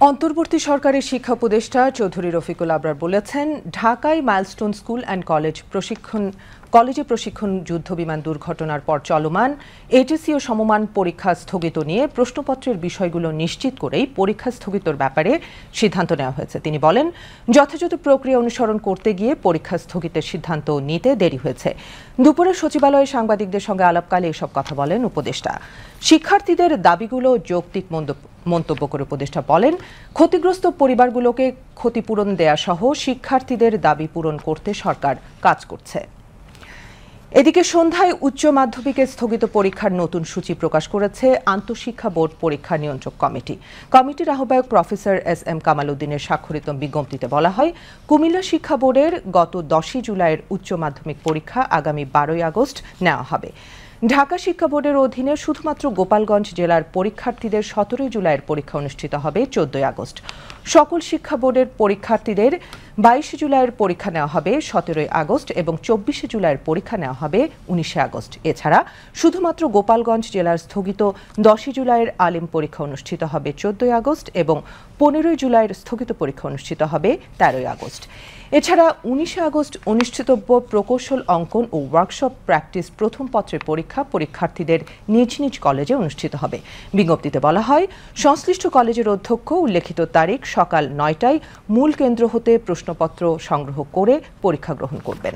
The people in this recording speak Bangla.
অন্তর্বর্তী সরকারের শিক্ষা উপদেষ্টা চৌধুরী রফিকুল আবরার বলেছেন, ঢাকায় মাইলস্টোন স্কুল অ্যান্ড কলেজে প্রশিক্ষণ যুদ্ধবিমান দুর্ঘটনার পর চলমান এইচএসসি ও সমমান পরীক্ষা স্থগিত নিয়ে প্রশ্নপত্রের বিষয়গুলো নিশ্চিত করেই পরীক্ষা স্থগিতর ব্যাপারে সিদ্ধান্ত নেওয়া হয়েছে। তিনি বলেন, যথাযথ প্রক্রিয়া অনুসরণ করতে গিয়ে পরীক্ষা স্থগিতের সিদ্ধান্ত নিতে দেরি হয়েছে। দুপুরে সচিবালয়ে সাংবাদিকদের সঙ্গে আলাপকালে এসব কথা বলেন উপদেষ্টা। শিক্ষার্থীদের দাবিগুলো যৌক্তিক মন্তব্য করে উপদেষ্টা বলেন, ক্ষতিগ্রস্ত পরিবারগুলোকে ক্ষতিপূরণ দেয়া সহ শিক্ষার্থীদের দাবি পূরণ করতে সরকার কাজ করছে। এদিকে সন্ধ্যায় উচ্চ মাধ্যমিকের স্থগিত পরীক্ষার নতুন সূচি প্রকাশ করেছে আন্তঃশিক্ষা বোর্ড পরীক্ষা নিয়ন্ত্রক কমিটি। কমিটির আহ্বায়ক প্রফেসর এস.এম. কামাল উদ্দিনের স্বাক্ষরিত বিজ্ঞপ্তিতে বলা হয়, কুমিল্লা শিক্ষা বোর্ডের গত 10 জুলাইয়ের উচ্চ মাধ্যমিক পরীক্ষা আগামী 12 আগস্ট নেওয়া হবে। ঢাকা শিক্ষা বোর্ডের অধীনে শুধুমাত্র গোপালগঞ্জ জেলার পরীক্ষার্থীদের 17 জুলাইয়ের পরীক্ষা অনুষ্ঠিত হবে 14 আগস্ট। সকল শিক্ষা বোর্ডের পরীক্ষার্থীদের 22 জুলাইয়ের পরীক্ষা নেওয়া হবে 17 আগস্ট এবং 24 জুলাইয়ের পরীক্ষা নেওয়া হবে 19 আগস্ট। এছাড়া শুধুমাত্র গোপালগঞ্জ জেলার স্থগিত 10 জুলাইয়ের আলিম পরীক্ষা অনুষ্ঠিত হবে 14 আগস্ট এবং 15 জুলাইয়ের স্থগিত পরীক্ষা অনুষ্ঠিত হবে 13 আগস্ট। এছাড়া 19 আগস্ট অনুষ্ঠিতব্য প্রকৌশল অঙ্কন ও ওয়ার্কশপ প্র্যাকটিস প্রথম পত্রের পরীক্ষার্থীদের নিজ নিজ কলেজে অনুষ্ঠিত হবে। বিজ্ঞপ্তিতে বলা হয়, সংশ্লিষ্ট কলেজের অধ্যক্ষ উল্লেখিত তারিখ সকাল 9টায় মূল কেন্দ্র হতে প্রশ্নপত্র সংগ্রহ করে পরীক্ষা গ্রহণ করবেন।